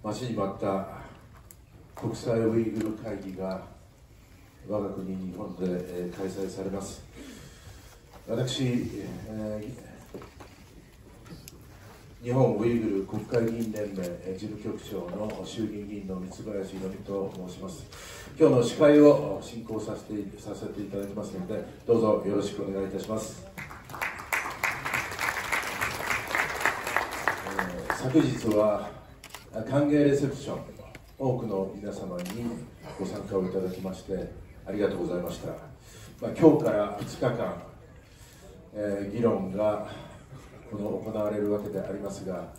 待ちに待った国際ウイグル会議が我が国日本で開催されます。私、日本ウイグル国会議員連盟事務局長の衆議院議員の三林宏美と申します。今日の司会を進行させていただきますので、どうぞよろしくお願いいたします。昨日は歓迎レセプション、多くの皆様にご参加をいただきましてありがとうございました。今日から2日間、議論が行われるわけでありますが、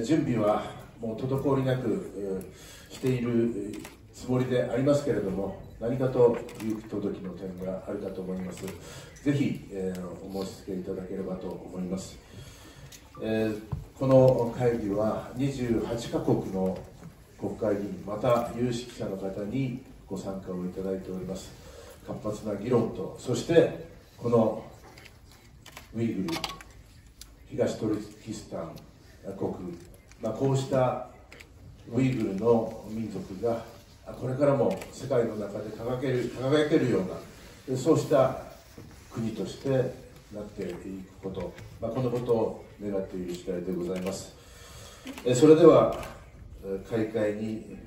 準備はもう滞りなくしているつもりでありますけれども、何かと勇気届きの点があるかと思います。ぜひ、お申し付けいただければと思います。この会議は28カ国の国会議員、また有識者の方にご参加をいただいております。活発な議論と、そしてこのウイグル、東トルキスタン国、こうしたウイグルの民族がこれからも世界の中で輝けるような、そうした国としてなっていくこと、このことを願っている次第でございます。それでは開会に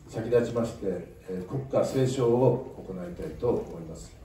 先立ちまして国歌斉唱を行いたいと思います。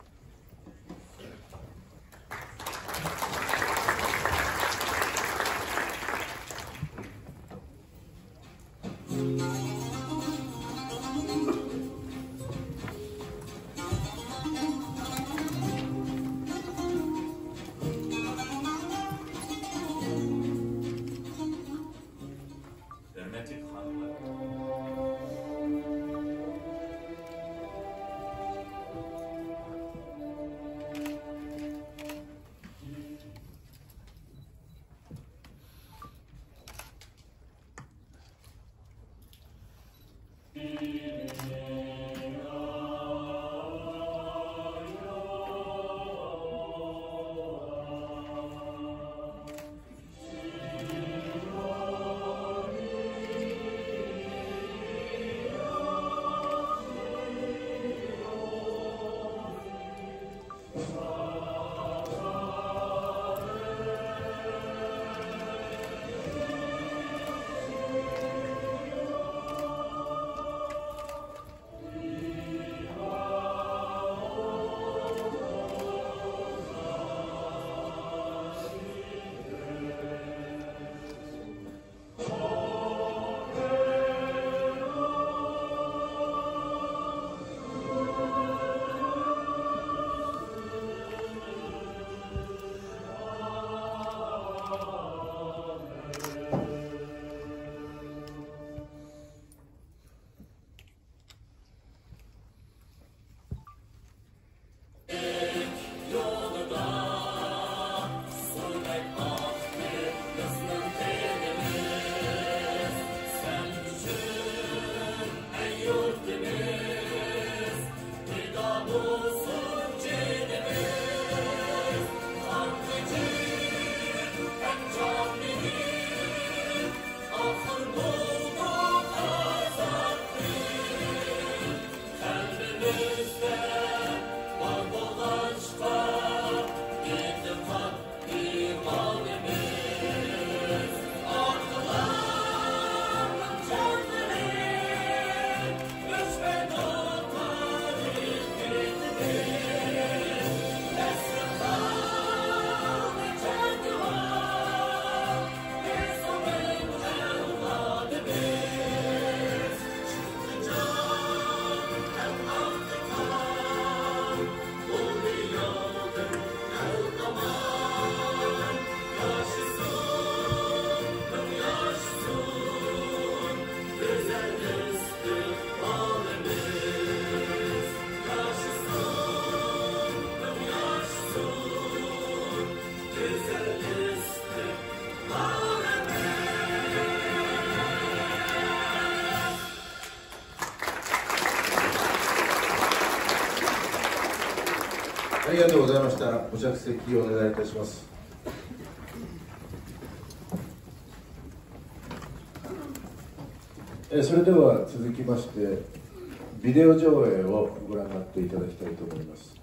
ありがとうございました。ご着席をお願いいたします。それでは続きましてビデオ上映をご覧になっていただきたいと思います。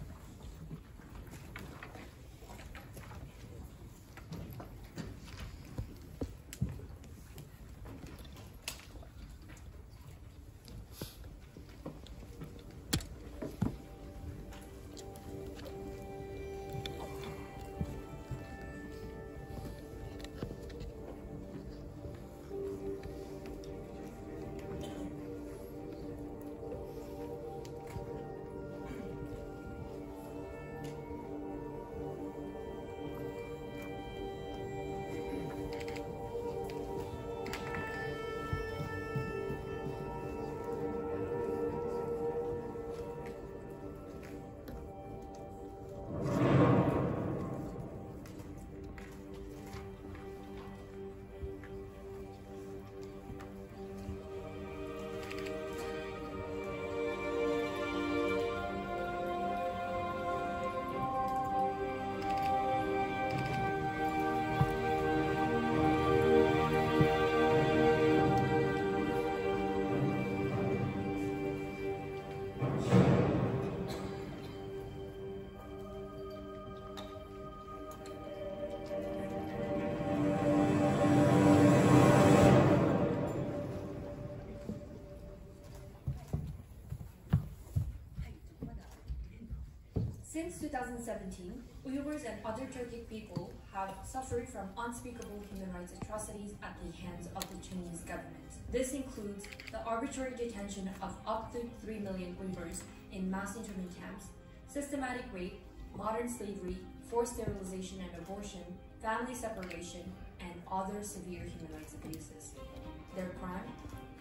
Since 2017, Uyghurs and other Turkic people have suffered from unspeakable human rights atrocities at the hands of the Chinese government. This includes the arbitrary detention of up to 3 million Uyghurs in mass internment camps, systematic rape, modern slavery, forced sterilization and abortion, family separation, and other severe human rights abuses. Their crime?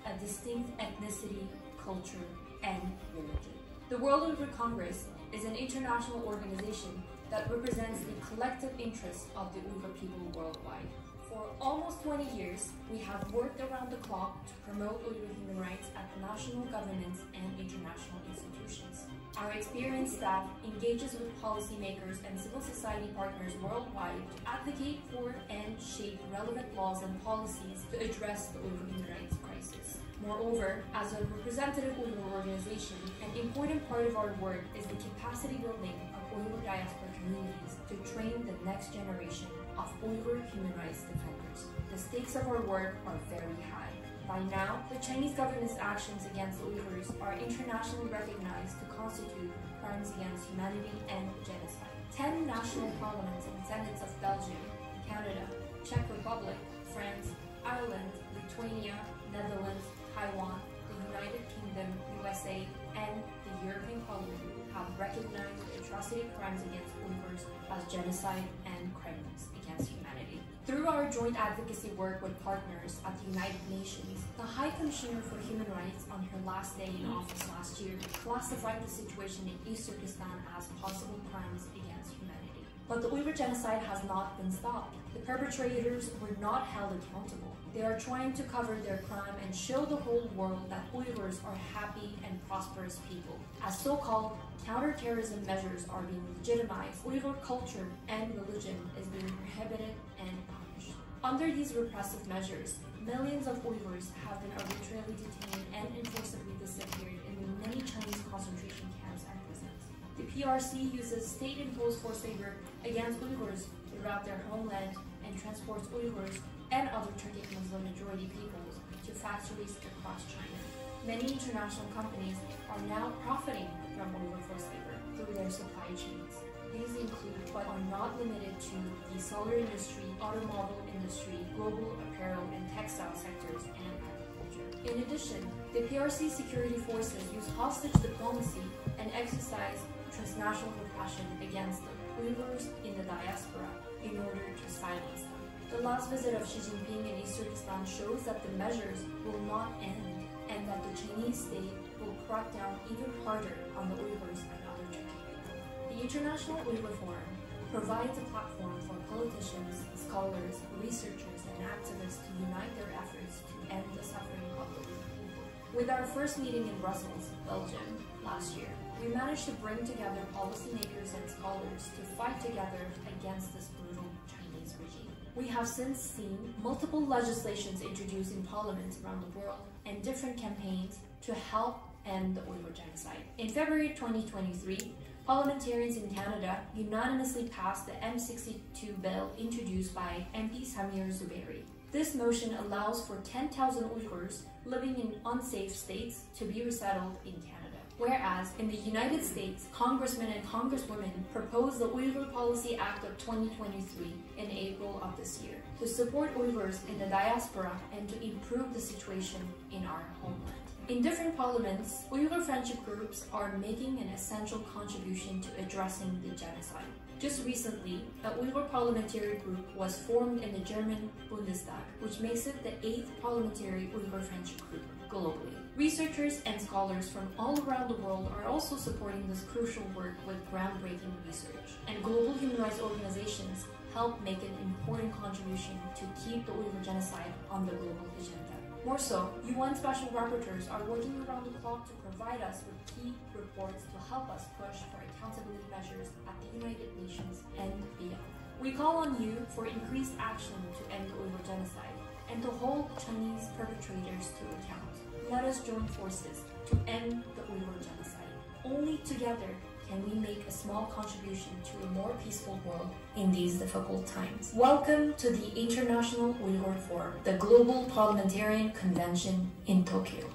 A distinct ethnicity, culture, and religion. The World Uyghur Congress is an international organization that represents the collective interests of the Uyghur people worldwide. For almost 20 years, we have worked around the clock to promote Uyghur human rights at national governments and international institutions. Our experienced staff engages with policymakers and civil society partners worldwide to advocate for and shape relevant laws and policies to address the Uyghur human rights crisis. Moreover, as a representative Uyghur organization, an important part of our work is the capacity building of Uyghur diaspora communities to train the next generation of Uyghur human rights defenders. The stakes of our work are very high. By now, the Chinese government's actions against Uyghurs are internationally recognized to constitute crimes against humanity and genocide. 10 national parliaments and senates of Belgium, Canada, Czech Republic, France, Ireland, Lithuania, Netherlands, Taiwan, the United Kingdom, USA, and the European Parliament have recognized the atrocity crimes against Uyghurs as genocide and crimes against humanity. Through our joint advocacy work with partners at the United Nations, the High Commissioner for Human Rights on her last day in office last year classified the situation in East Turkestan as possible crimes against humanity. But the Uyghur genocide has not been stopped. The perpetrators were not held accountable. They are trying to cover their crime and show the whole world that Uyghurs are happy and prosperous people. As so-called counterterrorism measures are being legitimized, Uyghur culture and religion is being prohibited and punished. Under these repressive measures, millions of Uyghurs have been arbitrarily detained and enforcibly disappeared in the many Chinese concentration camps and prisons. The PRC uses state-imposed forced labor against Uyghurs throughout their homeland and transports Uyghurs and other Turkic Muslim majority peoples to factories across China. Many international companies are now profiting from Uyghur forced labor through their supply chains. These include, but are not limited to, the solar industry, automobile industry, global apparel and textile sectors, and agriculture. In addition, the PRC security forces use hostage diplomacy and exercise transnational repression against the Uyghurs in the diaspora in order to silence them. The last visit of Xi Jinping in East Turkestan shows that the measures will not end and that the Chinese state will crack down even harder on the Uyghurs and other Turkic people. The International Uyghur Forum provides a platform for politicians, scholars, researchers, and activists to unite their efforts to end the suffering of the Uyghur people. With our first meeting in Brussels, Belgium, last year, we managed to bring together policymakers and scholars to fight together against this brutal Chinese regime. We have since seen multiple legislations introduced in parliaments around the world and different campaigns to help end the Uyghur genocide. In February 2023, parliamentarians in Canada unanimously passed the M62 bill introduced by MP Samir Zubairi. This motion allows for 10,000 Uyghurs living in unsafe states to be resettled in Canada. Whereas in the United States, congressmen and congresswomen proposed the Uyghur Policy Act of 2023 in April of this year to support Uyghurs in the diaspora and to improve the situation in our homeland. In different parliaments, Uyghur friendship groups are making an essential contribution to addressing the genocide. Just recently, a Uyghur parliamentary group was formed in the German Bundestag, which makes it the 8th parliamentary Uyghur friendship group globally. Researchers and scholars from all around the world are also supporting this crucial work with groundbreaking research, and global human rights organizations help make an important contribution to keep the Uyghur genocide on the global agenda. More so, UN special rapporteurs are working around the clock to provide us with key reports to help us push for accountability measures at the United Nations and beyond. We call on you for increased action to end the Uyghur genocide and to hold Chinese perpetrators to account. Let us join forces to end the Uyghur genocide. Only together can we make a small contribution to a more peaceful world in these difficult times. Welcome to the International Uyghur Forum, the Global Parliamentarian Convention in Tokyo.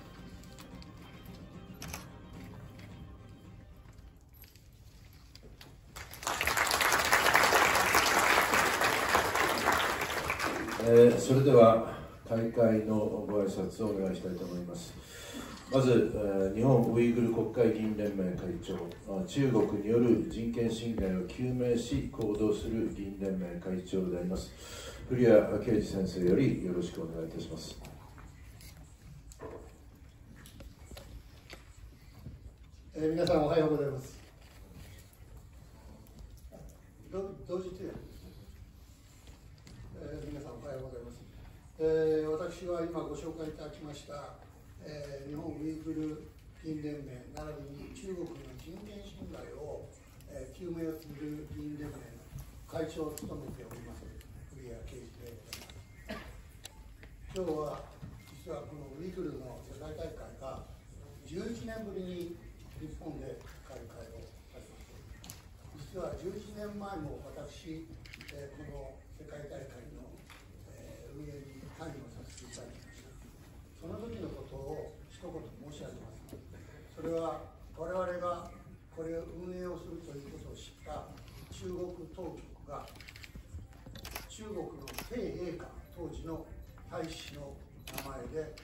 それでは開会のご挨拶をお願いしたいと思います。まず、日本ウイグル国会議員連盟会長、中国による人権侵害を究明し行動する議員連盟会長であります古谷啓二先生よりよろしくお願いいたします。皆さんおはようございます。同時通訳、皆さんおはようございます。私は今ご紹介いただきました、日本ウイグル議員連盟並びに中国の人権侵害を、究明する議員連盟の会長を務めております古谷啓二でございます。今日は実はこのウイグルの世界大会が11年ぶりに日本で開会をされます。実は11年前も私、この世界大会の、運営に関与させていただきました。その時のことを一言申し上げます。それは我々がこれを運営をするということを知った中国当局が中国の鄭英華当時の大使の名前で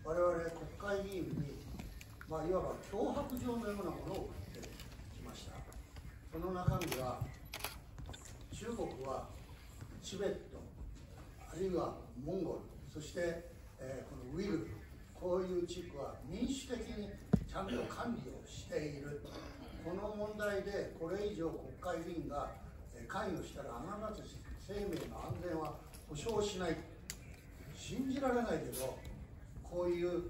我々国会議員に、いわば脅迫状のようなものを送ってきました。その中身は中国はチベットあるいはモンゴルそして、このウイグルこういう地区は民主的にちゃんと管理をしている。この問題でこれ以上国会議員が関与したらあなたたち生命の安全は保障しない。信じられないけどこういう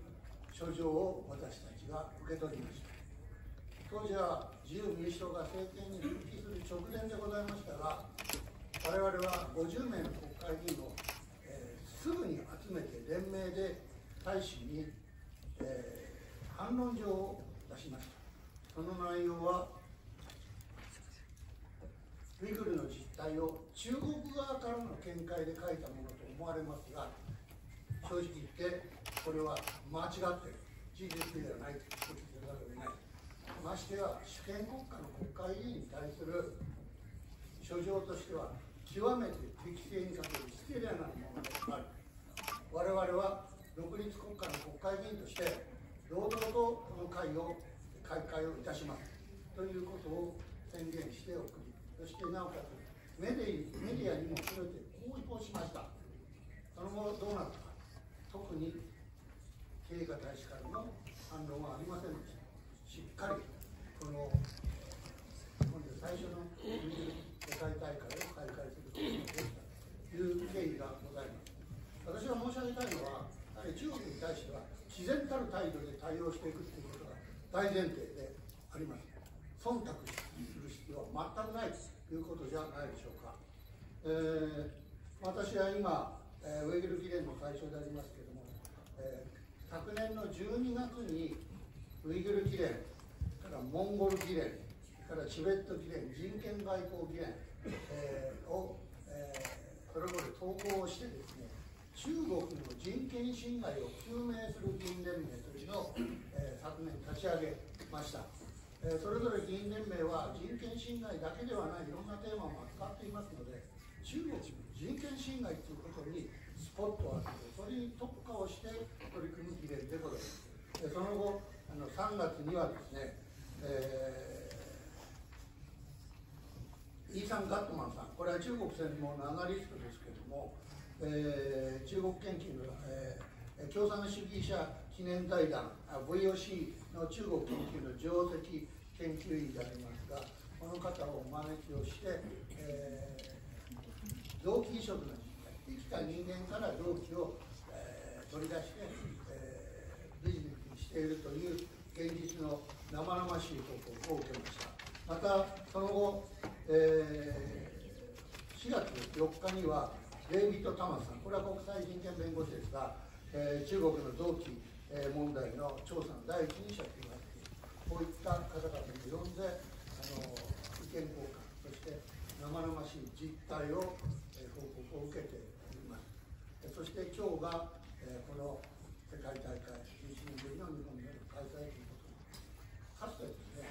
書状を私たちが受け取りました。当時は自由民主党が政権に復帰する直前でございましたが我々は50名の国会議員を、すぐに集めて連名で大使に、反論状を出しました。その内容はウイグルの実態を中国側からの見解で書いたものと思われますが正直言ってこれは間違っている事実ではないということでざるを得ない。ましてや主権国家の国会議員に対する書状としては極めて適正に欠ける失礼なものである。我々は独立国家の国会議員として堂々とこの会を開会をいたしますということを宣言しておくり、そしてなおかつメディアにも全て公表しました。その後どうなったか、特に経過大使からの反論はありませんでした。しっかりこの本日最初の世界大会を開会することができたという経緯がございます。私が申し上げたいのは、やはり中国に対しては自然たる態度で対応していくということが大前提であります。忖度する必要は全くないということじゃないでしょうか。私は今、ウイグル議連の会長でありますけれども、昨年の12月にウイグル議連からモンゴル議連からチベット議連、人権外交議連、を、それぞれ統合をしてですね、中国の人権侵害を究明する議員連盟というのを、昨年立ち上げました。それぞれ議員連盟は人権侵害だけではないいろんなテーマも扱っていますので、中国の人権侵害ということにスポットを当てて、それに特化をして取り組む議連でございます。その後、3月にはですね、イーサン・ガットマンさん、これは中国専門のアナリストですけれども、中国研究の、共産主義者記念財団 VOC の中国研究の上席研究員でありますが、この方をお招きをして、臓器移植の実態、生きた人間から臓器を、取り出して、ビジネスにしているという現実の生々しい報告を受けました。またその後、4月4日にはレイビット・タマスさん、これは国際人権弁護士ですが、中国の臓器問題の調査の第一人者と言われている、こういった方々に呼んで意見交換、そして生々しい実態を、報告を受けております。そして今日が、この世界大会11年ぶりの日本での開催ということかつてですね、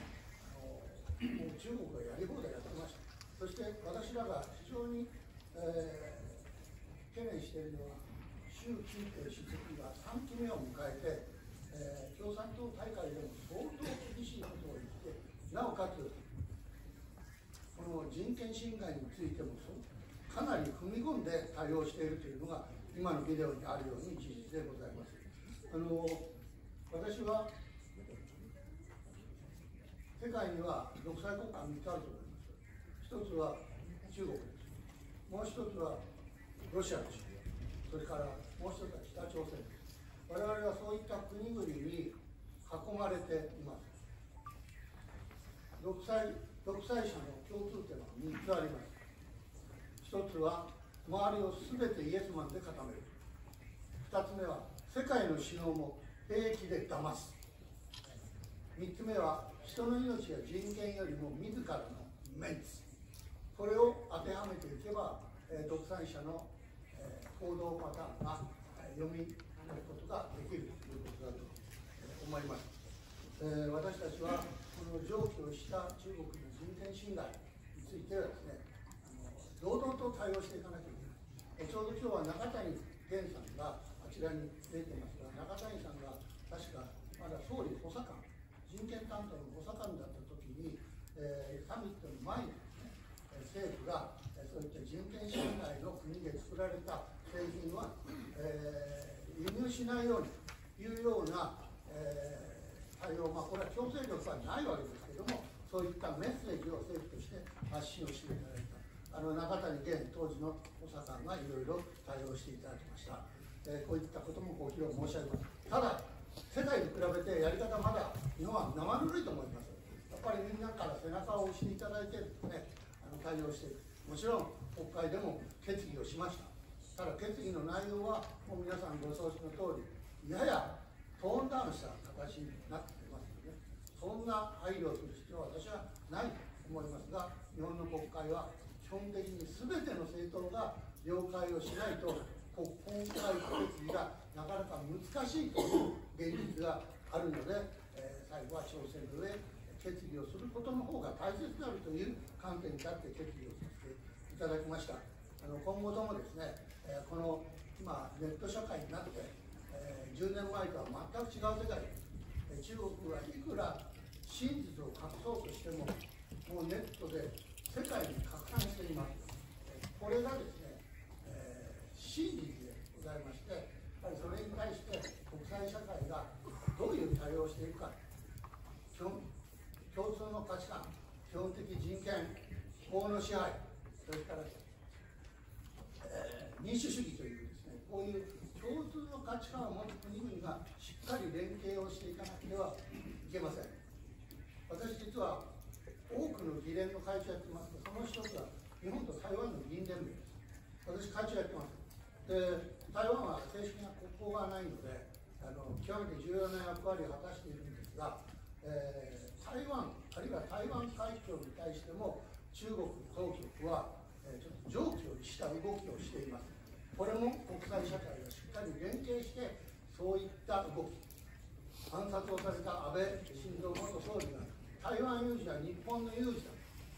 もう中国はやり放題やってました。そして私らが非常に、懸念しているのは、習近平主席が3期目を迎えて、共産党大会でも相当厳しいことを言って、なおかつ、この人権侵害についてもかなり踏み込んで対応しているというのが、今のビデオにあるように事実でございます。私は世界には独裁国家が3つあると思います。一つは中国です。もう一つはロシアです。それからもう一つは北朝鮮です。我々はそういった国々に囲まれています。独裁者の共通点は3つあります。一つは周りを全てイエスマンで固める。二つ目は世界の首脳も平気で騙す。三つ目は人の命や人権よりも自らのメンツ。これを当てはめていけば、独裁者の、行動パターンが読み取ることができるということだと思います。私たちはこの上記をした中国の人権侵害についてはですね、堂々と対応していかなきゃいけない。ちょうど今日は中谷源さんがあちらに出ていますが、中谷さんが確かまだ総理補佐官、人権担当の補佐官だったときに、サミットの前にですね、政府がそういった人権侵害の国で作られた製品は、輸入しないようにというような、対応、これは強制力はないわけですけれども、そういったメッセージを政府として発信をしていただいた。中谷源当時の補佐官がいろいろ対応していただきました。こういったこともご披露申し上げます。ただ、世界に比べてやり方まだ日本は生ぬるいと思います。やっぱりみんなから背中を押していただいてですね、対応している。もちろん国会でも決議をしました。ただ決議の内容はもう皆さんご承知の通り、ややトーンダウンした形になっていますので、そんな配慮をする必要は私はないと思いますが、日本の国会は基本的に全ての政党が了解をしないと国会決議がなかなか難しいという現実があるので、最後は調整の上決議をすることの方が大切であるという観点に立って決議をさせていただきました。今後ともですね、この今ネット社会になって、10年前とは全く違う世界で、中国はいくら真実を隠そうとしても、もうネットで世界に拡散しています。これがですね、真実でございまして、やっぱりそれに対して国際社会がどういう対応をしていくか、共通の価値観、基本的人権、法の支配、それから、民主主義というですね、こういう共通の価値観を持つ国々がしっかり連携をしていかなければいけません。私実は多くの議連の会長をやってますが、その一つは日本と台湾の議員連盟です。私、会長やってます。で、台湾は正式な国交がないので、極めて重要な役割を果たしているんですが、台湾、あるいは台湾海峡に対しても、中国当局は、ちょっと常軌を逸した動きをしています。これも国際社会がしっかり連携して、そういった動き、暗殺をされた安倍晋三元総理が、台湾有事は日本の有事だ、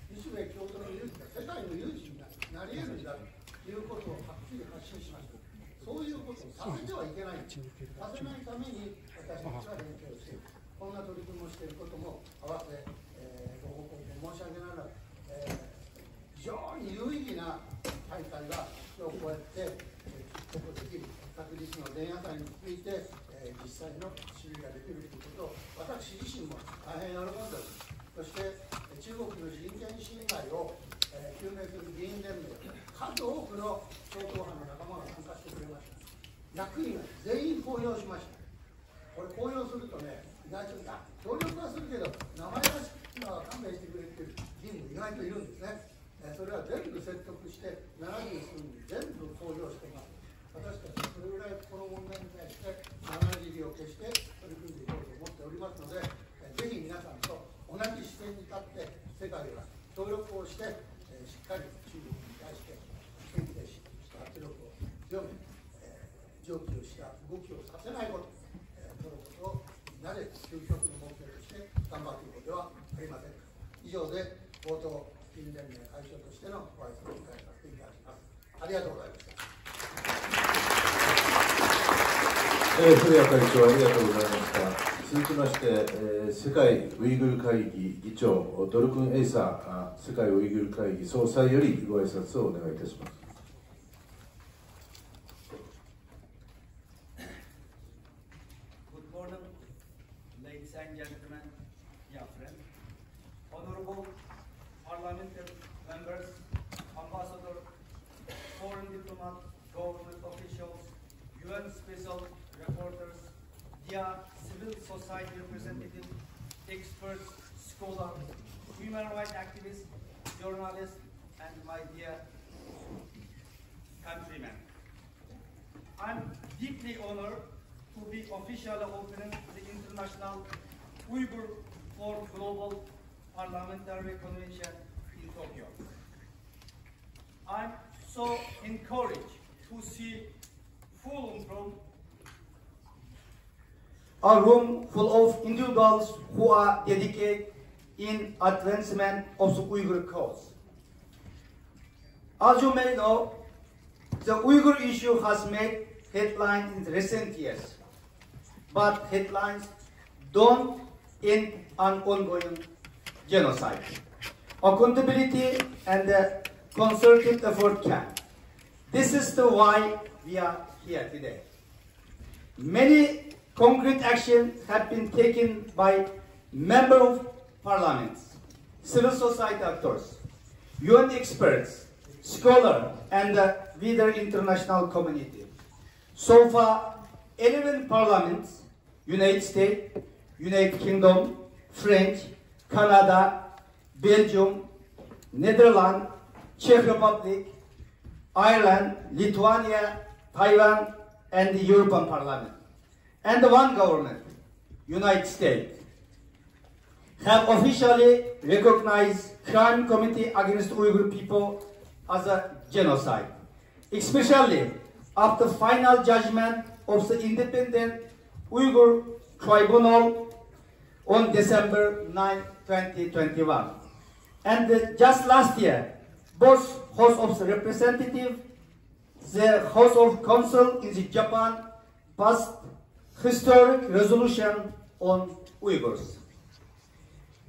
日米共同の有事だ、世界の有事になり得るんだということをはっきり発信しました。そういうことをさせてはいけない、させないために私たちは連携をしている、こんな取り組みをしていることも合わせ、ご報告申し上げながら、非常に有意義な大会が今日こうやってここできる、確実の前夜祭について、実際の支持ができるということを私自身も大変喜んでおります。そして中国の人権侵害を究明する議員連盟、数多くの超党派の仲間が参加してくれました。役員が全員公表しました。これ公表するとね、意外と協力はするけど、名前が勘弁してくれてる議員も意外といるんですね。それは全部説得して、70数人全部公表しています。私たちはそれぐらいこの問題に対して70を決して取り組んでいこうと思っておりますので、ぜひ皆さんと同じ視点に立って世界が協力をして、しっかり中国に対して牽制した圧力を強め、常軌をした動きをさせないこと、そのことをみんなで究極の目標として頑張っていくことではありませんか。以上で冒頭議員連盟会長としてのご挨拶を控えさせていただきます。ありがとうございました。古谷会長ありがとうございました。続きまして、世界ウイグル会議議長ドルクン・エイサー世界ウイグル会議総裁よりご挨拶をお願いいたします。Good morning, ladies and gentlemen, dear friends, honorable parliamentary members, ambassadors, foreign diplomats, government officials, UN special reporters, dear civil society representatives, experts, scholars, human rights activists, journalists, and my dear countrymen. I'm deeply honored to be officially opening the International Uyghur for Global Parliamentary Convention in Tokyo. I'm so encouraged to see a room full of individuals who are dedicated in advancement of the Uyghur cause. As you may know, the Uyghur issue has made headlines in recent years, but headlines don't end an ongoing genocide. Accountability and concerted effort can. This is why we are here today. Many concrete actions have been taken by members of parliaments, civil society actors, UN experts, scholars, and the wider international community. So far, 11 parliaments, United States, United Kingdom, French, Canada, Belgium, Netherlands, Czech Republic, Ireland, Lithuania, Taiwan, and the European Parliament, and one government, United States, have officially recognized crime committed against Uyghur people as a genocide, especially after final judgment of the Independent Uyghur Tribunal on December 9, 2021. And just last year, both House of Representatives, the House of Council in Japan passed historic resolution on Uyghurs.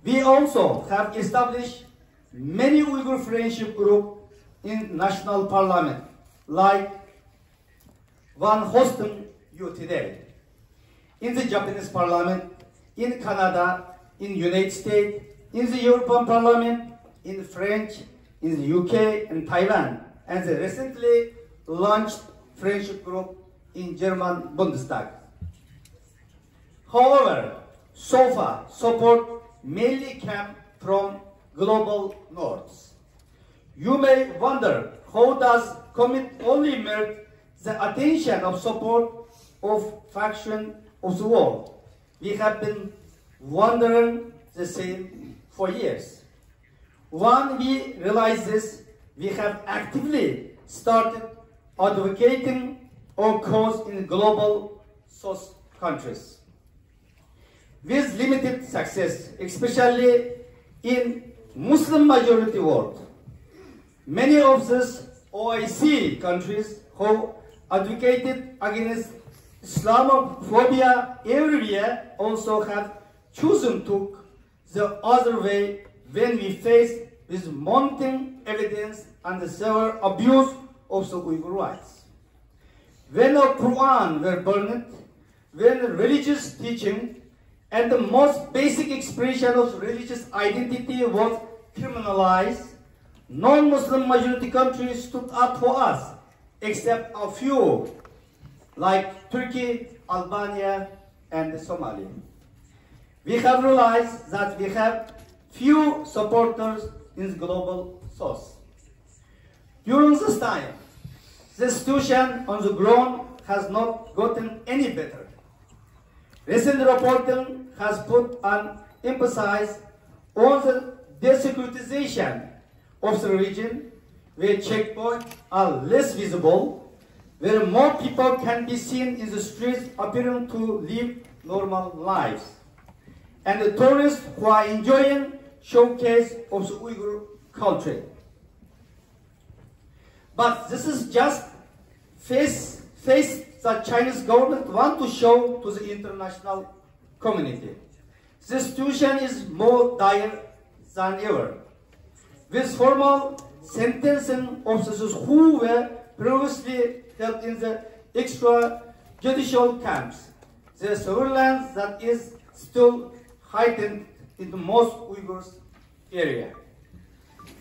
We also have established many Uyghur friendship groups in national parliament, like one hosting you today, in the Japanese parliament, in Canada, in United States, in the European Parliament, in French, in the UK, and Taiwan, and the recently launched friendship group in German Bundestag. However, so far, support mainly came from global north. You may wonder, how does commit only merit the attention of support of faction of the world? We have been wondering the same for years. When we realize this, we have actively started advocating our cause in global South countries. With limited success, especially in Muslim majority world. Many of these OIC countries who advocated against Islamophobia everywhere also have chosen to the other way when we face with mounting evidence and the severe abuse of the Uyghur rights. When the Quran were burned, when religious teaching and the most basic expression of religious identity was criminalized, non-Muslim majority countries stood up for us, except a few, like Turkey, Albania, and Somalia. We have realized that we have few supporters in the global South. During this time, the situation on the ground has not gotten any better. Recent reporting has put an emphasis on the desecularization of the region, where checkpoints are less visible, where more people can be seen in the streets appearing to live normal lives, and the tourists who are enjoying showcase of the Uyghur culture. But this is just face that Chinese government want to show to the international community. The situation is more dire than ever. With formal sentencing of those who were previously held in the extrajudicial camps, the surveillance that is still heightened in the most Uyghurs area.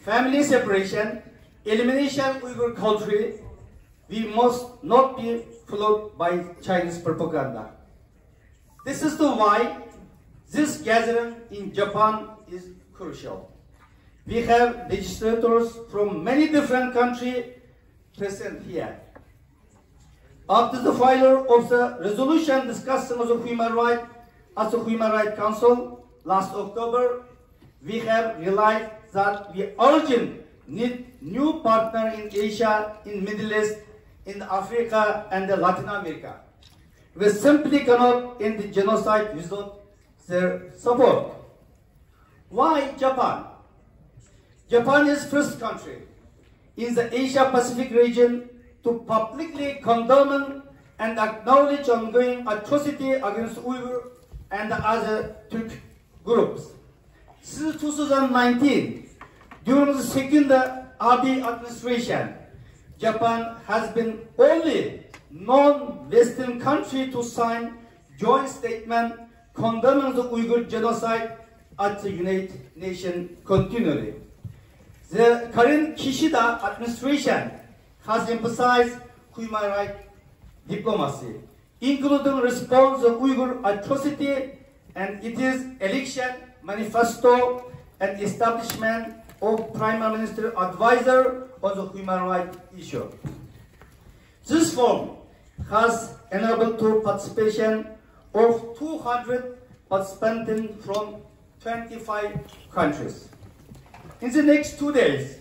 Family separation, elimination of Uyghur culture, we must not be fooled by Chinese propaganda. This is the why this gathering in Japan is crucial. We have legislators from many different countries present here. After the filing of the resolution discussing the human rights at the Human Rights Council last October, we have realized that we urgently need new partner in Asia, in Middle East, in Africa and Latin America. We simply cannot end the genocide without their support. Why Japan? Japan is first country in the Asia-Pacific region to publicly condemn and acknowledge ongoing atrocity against Uyghur and other Turk groups. Since 2019, during the second Abe administration, Japan has been only non-Western country to sign joint statement condemning the Uyghur genocide at the United Nations continually. The current Kishida administration has emphasized human rights diplomacy, including response to Uyghur atrocity and its election manifesto and establishment of Prime Minister Advisor on the human rights issue. This forum has enabled the participation of 200 participants from 25 countries. In the next 2 days,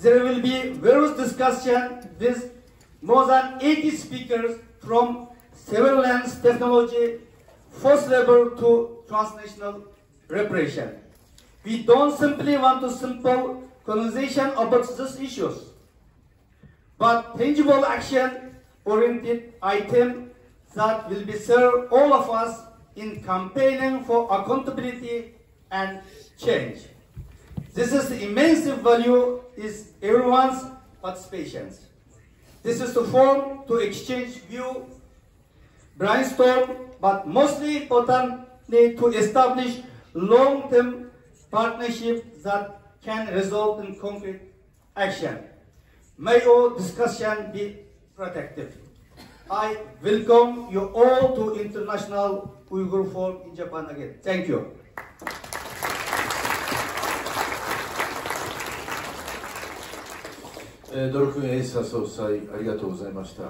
there will be various discussions with more than 80 speakers from surveillance technology, forced labor to transnational repression. We don't simply want a simple conversation about these issues, but tangible action-oriented items that will be serve all of us in campaigning for accountability and change. This is the immense value is everyone's participation. This is the forum to exchange view, brainstorm, but mostly importantly to establish long-term partnerships that can result in concrete action. May our discussion be productive. I welcome you all to International Uyghur Forum in Japan again. Thank you. ドルフン・エイサ総裁、ありがとうございました。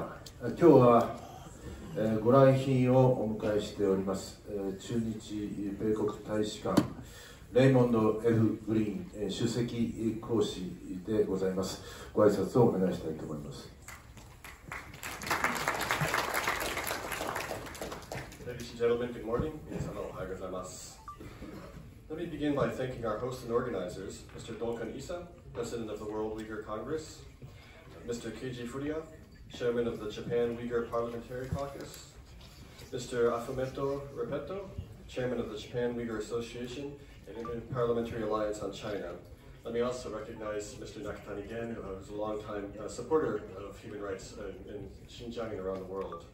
今日はご来賓をお迎えしております、駐日米国大使館、レイモンド・ F ・グリーン首席公使でございます。ご挨拶をお願いしたいと思います。Ladies and gentlemen, good morning. Let me begin by thanking our hosts and organizers, Mr. Donkan Issa, President of the World Uyghur Congress, Mr. Keiji Furuya, Chairman of the Japan Uyghur Parliamentary Caucus, Mr. Afumeto Repetto, Chairman of the Japan Uyghur Association and Interparliamentary Alliance on China. Let me also recognize Mr. Nakatani Gen, who is a longtime supporter of human rights in Xinjiang and around the world.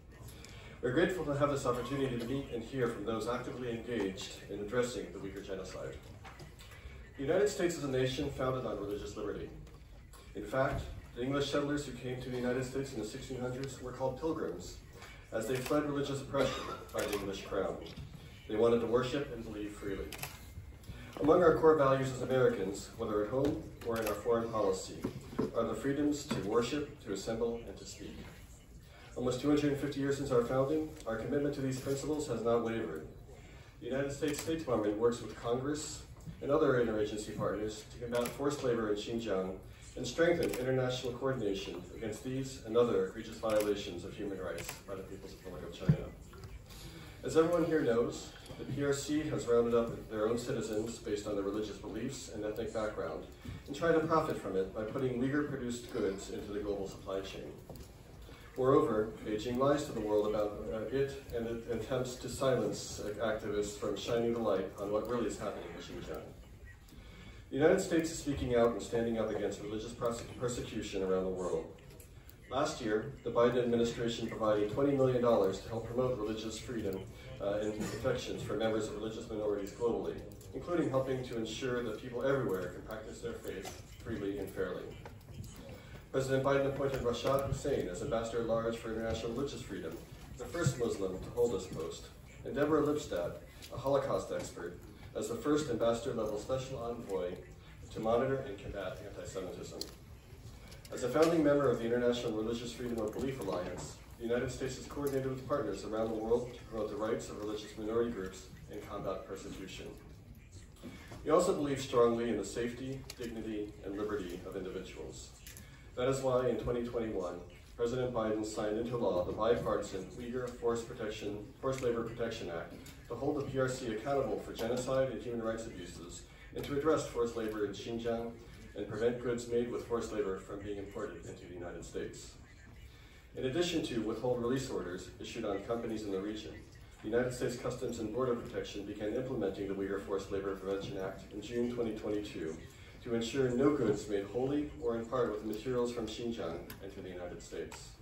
We're grateful to have this opportunity to meet and hear from those actively engaged in addressing the Uyghur genocide. The United States is a nation founded on religious liberty. In fact, the English settlers who came to the United States in the 1600s were called pilgrims, as they fled religious oppression by the English crown. They wanted to worship and believe freely. Among our core values as Americans, whether at home or in our foreign policy, are the freedoms to worship, to assemble, and to speak. Almost 250 years since our founding, our commitment to these principles has not wavered. The United States State Department works with Congress and other interagency partners to combat forced labor in Xinjiang and strengthen international coordination against these and other egregious violations of human rights by the People's Republic of China. As everyone here knows, the PRC has rounded up their own citizens based on their religious beliefs and ethnic background and tried to profit from it by putting Uyghur-produced goods into the global supply chain. Moreover, Beijing lies to the world about it and it attempts to silence activists from shining the light on what really is happening in Xinjiang. The United States is speaking out and standing up against religious persecution around the world. Last year, the Biden administration provided $20 million to help promote religious freedom and protections for members of religious minorities globally, including helping to ensure that people everywhere can practice their faith freely and fairly. President Biden appointed Rashad Hussain as Ambassador-at-Large for International Religious Freedom, the first Muslim to hold this post, and Deborah Lipstadt, a Holocaust expert, as the first ambassador-level special envoy to monitor and combat anti-Semitism. As a founding member of the International Religious Freedom of Belief Alliance, the United States has coordinated with partners around the world to promote the rights of religious minority groups and combat persecution. We also believe strongly in the safety, dignity, and liberty of individuals. That is why in 2021, President Biden signed into law the bipartisan Uyghur Forced Labor Protection Act to hold the PRC accountable for genocide and human rights abuses and to address forced labor in Xinjiang and prevent goods made with forced labor from being imported into the United States. In addition to withhold release orders issued on companies in the region, the United States Customs and Border Protection began implementing the Uyghur Forced Labor Prevention Act in June 2022 to ensure no goods made wholly or in part with materials from Xinjiang enter the United States.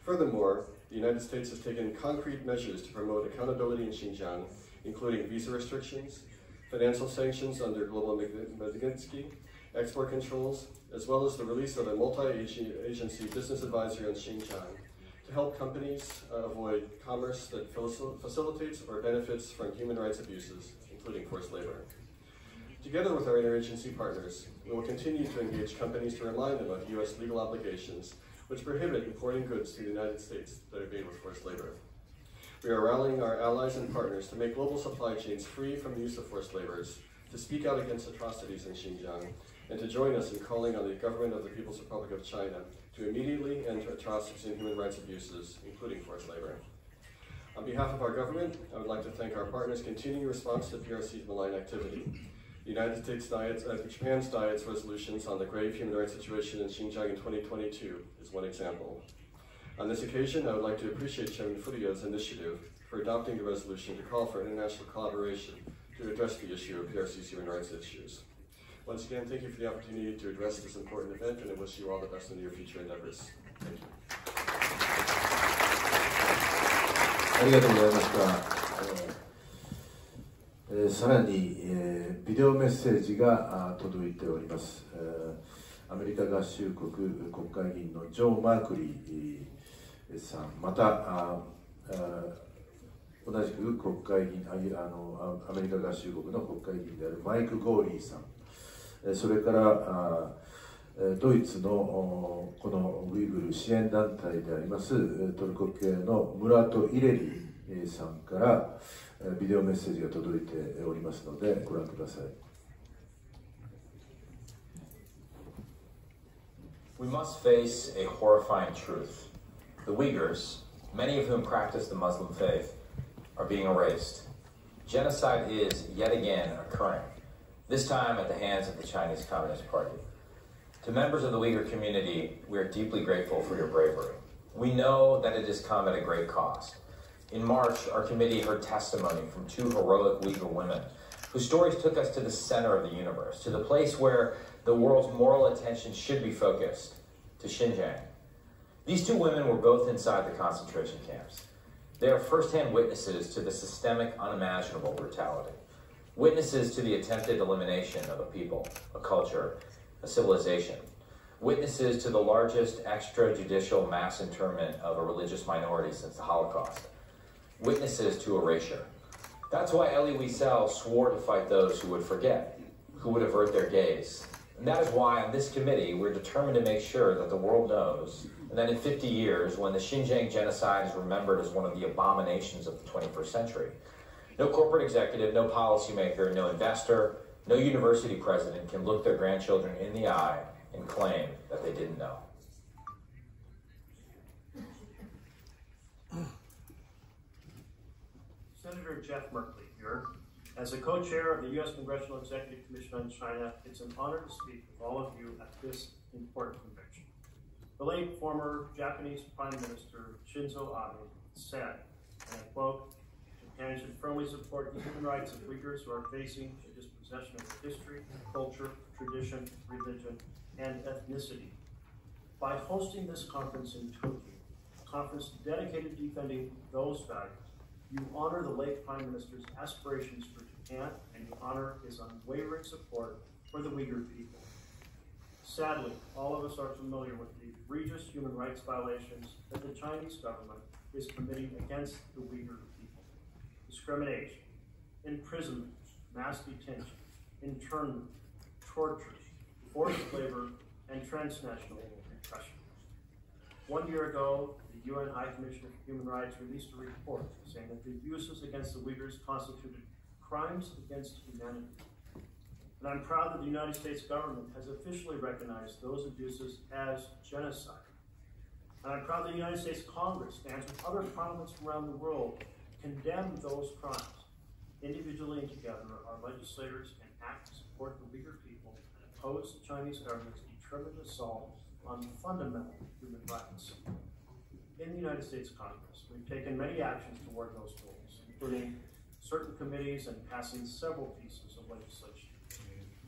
Furthermore, the United States has taken concrete measures to promote accountability in Xinjiang, including visa restrictions, financial sanctions under Global Magnitsky, export controls, as well as the release of a multi-agency business advisory on Xinjiang to help companies avoid commerce that facilitates or benefits from human rights abuses, including forced labor. Together with our interagency partners, we will continue to engage companies to remind them of U.S. legal obligations which prohibit importing goods to the United States that are made with forced labor. We are rallying our allies and partners to make global supply chains free from the use of forced laborers, to speak out against atrocities in Xinjiang, and to join us in calling on the government of the People's Republic of China to immediately end atrocities and human rights abuses, including forced labor. On behalf of our government, I would like to thank our partners' continuing response to PRC's malign activity. The United States Japan's Diet's resolutions on the grave human rights situation in Xinjiang in 2022 is one example. On this occasion, I would like to appreciate Chairman Furuya's initiative for adopting the resolution to call for international collaboration to address the issue of PRC's human rights issues. Once again, thank you for the opportunity to address this important event, and I wish you all the best in your future endeavors. Thank you. ありがとうございました。さらに、ビデオメッセージが届いております。アメリカ合衆国国会議員のジョー・マークリーさん、また同じく国会議員アメリカ合衆国の国会議員であるマイク・ゴーリーさん、それからドイツのこのウイグル支援団体でありますトルコ系のムラト・イレリさんからビデオメッセージが届いておりますのでご覧ください。We must face a horrifying truth. The Uyghurs, many of whom practice the Muslim faith, are being erased. Genocide is yet again occurring, this time at the hands of the Chinese Communist Party. To members of the Uyghur community, we are deeply grateful for your bravery. We know that it has come at a great cost. In March, our committee heard testimony from two heroic Uyghur women whose stories took us to the center of the universe, to the place where the world's moral attention should be focused, to Xinjiang. These two women were both inside the concentration camps. They are firsthand witnesses to the systemic, unimaginable brutality, witnesses to the attempted elimination of a people, a culture, a civilization, witnesses to the largest extrajudicial mass internment of a religious minority since the Holocaust, witnesses to erasure. That's why Elie Wiesel swore to fight those who would forget, who would avert their gaze. And that is why on this committee, we're determined to make sure that the world knows, and that in 50 years, when the Xinjiang genocide is remembered as one of the abominations of the 21st century, no corporate executive, no policymaker, no investor, no university president can look their grandchildren in the eye and claim that they didn't know. Senator Jeff Merkley here. As a co-chair of the U.S. Congressional Executive Commission on China, it's an honor to speak with all of you at this important convention. The late former Japanese Prime Minister Shinzo Abe said, and I quote, "Japan should firmly support the human rights of Uyghurs who are facing the dispossession of their history, culture, tradition, religion, and ethnicity." By hosting this conference in Tokyo, a conference dedicated to defending those values, you honor the late Prime Minister's aspirations for Japan, and you honor his unwavering support for the Uyghur people. Sadly, all of us are familiar with the egregious human rights violations that the Chinese government is committing against the Uyghur people. Discrimination, imprisonment, mass detention, internment, torture, forced labor, and transnational repression. 1 year ago, the UN High Commissioner for Human Rights released a report saying that the abuses against the Uyghurs constituted crimes against humanity. And I'm proud that the United States government has officially recognized those abuses as genocide. And I'm proud that the United States Congress stands with other parliaments around the world to condemn those crimes. Individually and together, our legislators can act to support the Uyghur people and oppose the Chinese government's determined assault on fundamental human rights. In the United States Congress, we've taken many actions toward those goals, including certain committees and passing several pieces of legislation.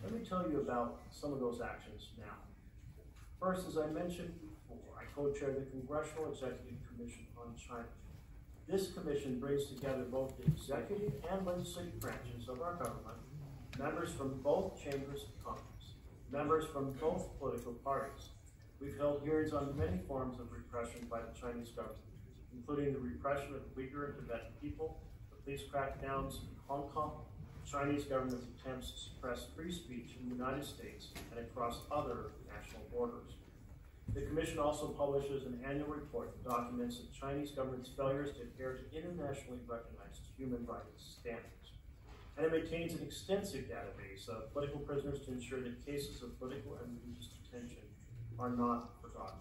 Let me tell you about some of those actions now. First, as I mentioned before, I co-chair the Congressional Executive Commission on China. This commission brings together both the executive and legislative branches of our government, members from both chambers of Congress, members from both political parties. We've held hearings on many forms of repression by the Chinese government, including the repression of the Uyghur and Tibetan people, the police crackdowns in Hong Kong, the Chinese government's attempts to suppress free speech in the United States and across other national borders. The Commission also publishes an annual report that documents the Chinese government's failures to adhere to internationally recognized human rights standards. And it maintains an extensive database of political prisoners to ensure that cases of political and religious detention are not forgotten.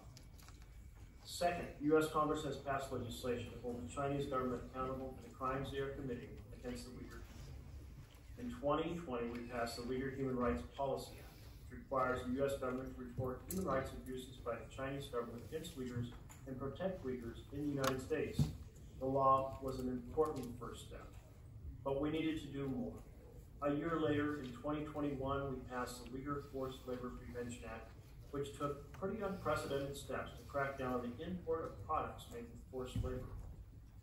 Second, the U.S. Congress has passed legislation to hold the Chinese government accountable for the crimes they are committing against the Uyghur people. In 2020, we passed the Uyghur Human Rights Policy Act, which requires the U.S. government to report human rights abuses by the Chinese government against Uyghurs and protect Uyghurs in the United States. The law was an important first step, but we needed to do more. A year later, in 2021, we passed the Uyghur Forced Labor Prevention Act, which took pretty unprecedented steps to crack down on the import of products made with forced labor.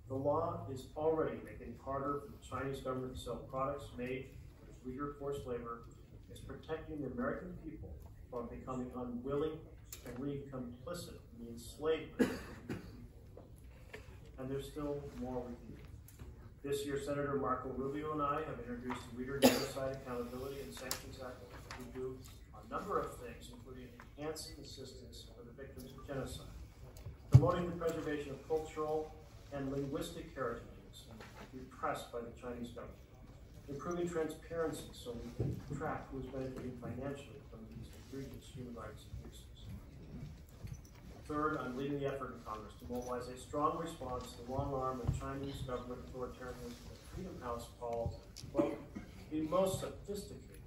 The law is already making it harder for the Chinese government to sell products made with Uyghur forced labor. It's protecting the American people from becoming unwilling and being complicit in the enslavement of the Uyghur people. And there's still more we can do. This year, Senator Marco Rubio and I have introduced the Uyghur Genocide Accountability and Sanctions Act. We do a number of things, including enhancing assistance for the victims of genocide, promoting the preservation of cultural and linguistic heritages repressed by the Chinese government, improving transparency so we can track who is benefiting financially from these egregious human rights abuses. Third, I'm leading the effort in Congress to mobilize a strong response to the long arm of Chinese government authoritarianism that Freedom House calls, quote, the most sophisticated,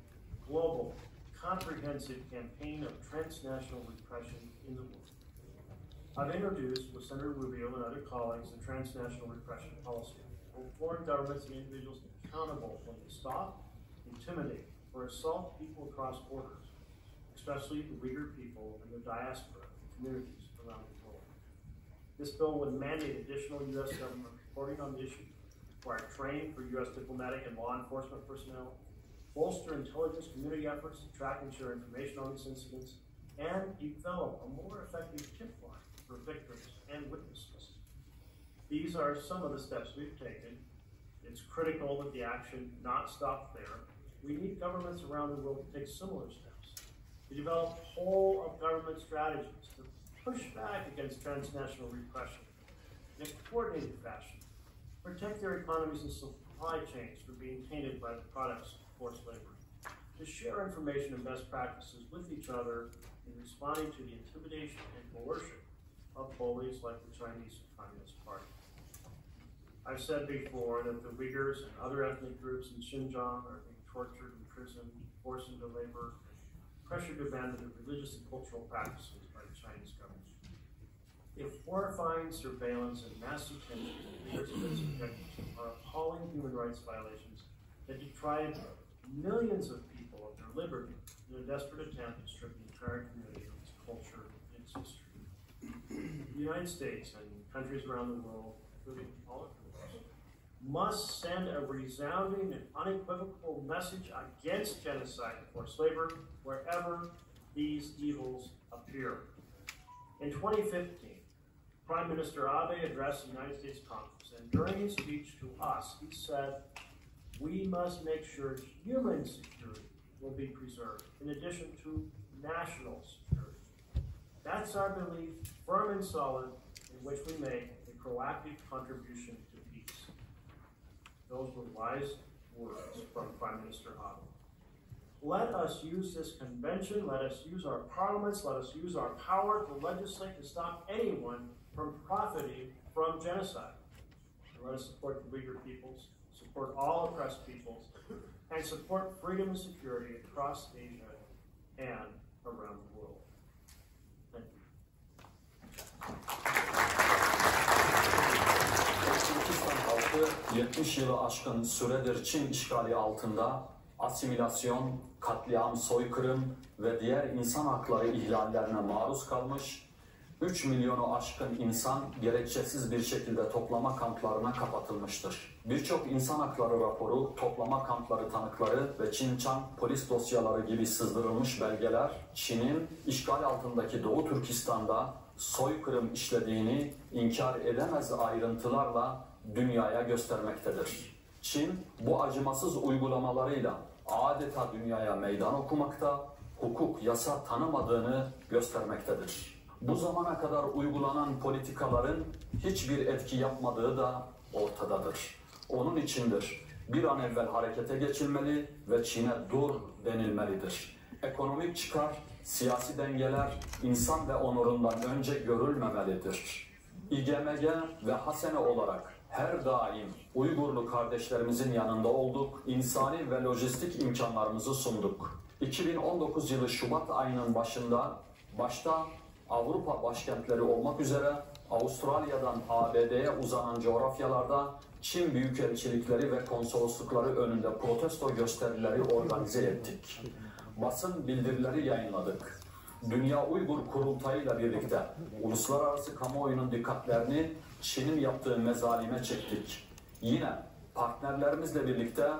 global, comprehensive campaign of transnational repression in the world. I've introduced, with Senator Rubio and other colleagues, the transnational repression policy will hold foreign governments and individuals accountable when they stop, intimidate, or assault people across borders, especially the Uyghur people and their diaspora and communities around the world. This bill would mandate additional U.S. government reporting on the issue, require training for U.S. diplomatic and law enforcement personnel, bolster intelligence community efforts to track and share information on these incidents, and develop a more effective tip line for victims and witnesses. These are some of the steps we've taken. It's critical that the action not stop there. We need governments around the world to take similar steps, to develop whole-of-government strategies to push back against transnational repression in a coordinated fashion, protect their economies and supply chains from being tainted by the products of forced labor, to share information and best practices with each other in responding to the intimidation and coercion of bullies like the Chinese Communist Party. I've said before that the Uyghurs and other ethnic groups in Xinjiang are being tortured, imprisoned, forced into labor, and pressured to abandon their religious and cultural practices by the Chinese government. The horrifying surveillance and mass detention of Uyghurs and its objectives are appalling human rights violations that deprive millions of people of their liberty in a desperate attempt to strip the entire community of its culture and its history. The United States and countries around the world, including all of them, must send a resounding and unequivocal message against genocide and forced labor wherever these evils appear. In 2015, Prime Minister Abe addressed the United States Congress, and during his speech to us, he said, we must make sure human security will be preserved, in addition to national security. That's our belief, firm and solid, in which we make a proactive contribution to peace. Those were wise words from Prime Minister Abe. Let us use this convention, let us use our parliaments, let us use our power to legislate to stop anyone from profiting from genocide. And let us support the Uyghur peoples, support all oppressed peoples, and support freedom and security across Asia and around the world. Thank you. 70 yılı aşkın süredir Çin işgali altında asimilasyon, katliam, soykırım ve diğer insan hakları ihlallerine maruz kalmış, 3 milyonu aşkın insan gerekçesiz bir şekilde toplama kamplarına kapatılmıştır. Birçok insan hakları raporu, toplama kampları tanıkları ve Çin-Çan polis dosyaları gibi sızdırılmış belgeler, Çin'in işgal altındaki Doğu Türkistan'da soykırım işlediğini inkar edemez ayrıntılarla dünyaya göstermektedir. Çin bu acımasız uygulamalarıyla adeta dünyaya meydan okumakta, hukuk, yasa tanımadığını göstermektedir. Bu zamana kadar uygulanan politikaların hiçbir etki yapmadığı da ortadadır. Onun içindir bir an evvel harekete geçilmeli ve Çin'e dur denilmelidir. Ekonomik çıkar, siyasi dengeler insan ve onurundan önce görülmemelidir. İGMG ve Hasene olarak her daim Uygurlu kardeşlerimizin yanında olduk, insani ve lojistik imkanlarımızı sunduk. 2019 yılı Şubat ayının başta Avrupa başkentleri olmak üzere Avustralya'dan ABD'ye uzanan coğrafyalarda Çin büyükelçilikleri ve konsoloslukları önünde protesto gösterileri organize ettik. Basın bildirileri yayınladık. Dünya Uygur Kurultayı ile birlikte uluslararası kamuoyunun dikkatlerini Çin'in yaptığı mezalime çektik. Yine partnerlerimizle birlikte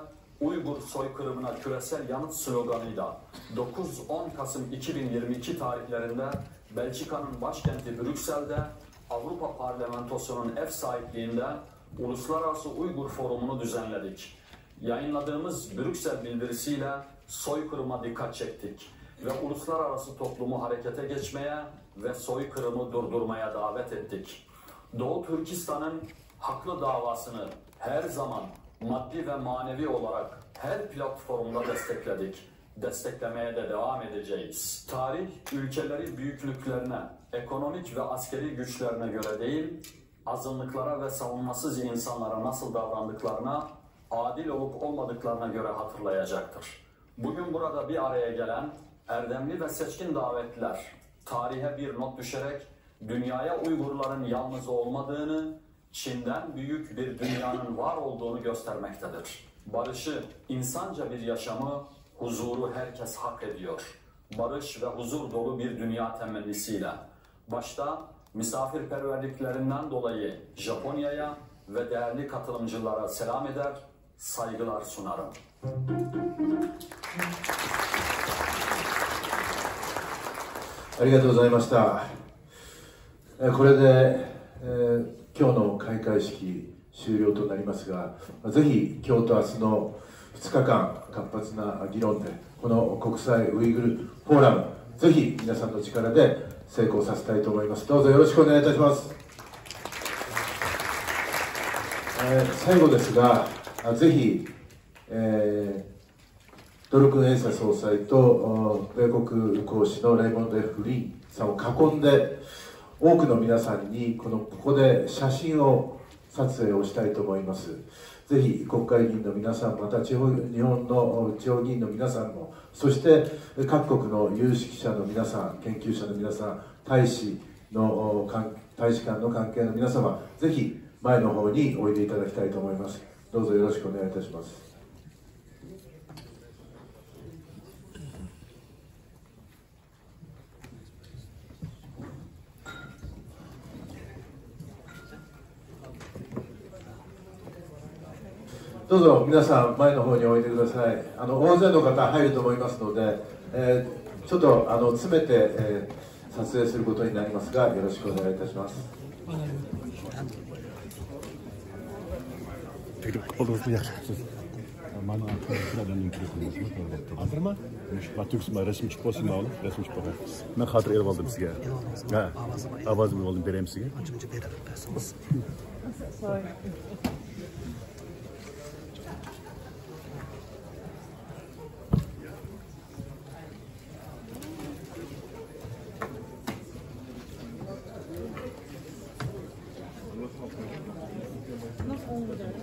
Uygur soykırımına küresel yanıt sloganıyla 9-10 Kasım 2022 tarihlerinde Belçika'nın başkenti Brüksel'de Avrupa Parlamentosu'nun ev sahipliğinde Uluslararası Uygur Forumu'nu düzenledik. Yayınladığımız Brüksel bildirisiyle soykırıma dikkat çektik. ve uluslararası toplumu harekete geçmeye ve soykırımı durdurmaya davet ettik. Doğu Türkistan'ın haklı davasını her zaman maddi ve manevi olarak her platformda destekledik. Desteklemeye de devam edeceğiz. Tarih, ülkeleri büyüklüklerine, ekonomik ve askeri güçlerine göre değil, azınlıklara ve savunmasız insanlara nasıl davrandıklarına, adil olup olmadıklarına göre hatırlayacaktır. Bugün burada bir araya gelen erdemli ve seçkin davetliler, tarihe bir not düşerek dünyaya Uygurların yalnız olmadığını, Çin'den büyük bir dünyanın var olduğunu göstermektedir. Barışı, insanca bir yaşamı, huzuru herkes hak ediyor. Barış ve huzur dolu bir dünya temennisiyle. Başta misafirperverliklerinden dolayı Japonya'ya ve değerli katılımcılara selam eder, saygılar sunarım. ありがとうございました。これで、今日の開会式終了となりますが、ぜひ今日と明日の2日間活発な議論でこの国際ウイグルフォーラム、ぜひ皆さんの力で成功させたいと思います。どうぞよろしくお願いいたします。最後ですが、ぜひ、ドルクン・エイサ総裁と米国公使のレイモンド・F.グリーンさんを囲んで、多くの皆さんにここで写真を撮影をしたいと思います。ぜひ国会議員の皆さん、また日本の地方議員の皆さんも、そして各国の有識者の皆さん、研究者の皆さん、大使館の関係の皆様、ぜひ前の方においでいただきたいと思います。どうぞよろしくお願いいたします。どうぞ皆さん前の方においでください。大勢の方入ると思いますので、ちょっと詰めて、撮影することになりますが、よろしくお願いいたします。Not over there.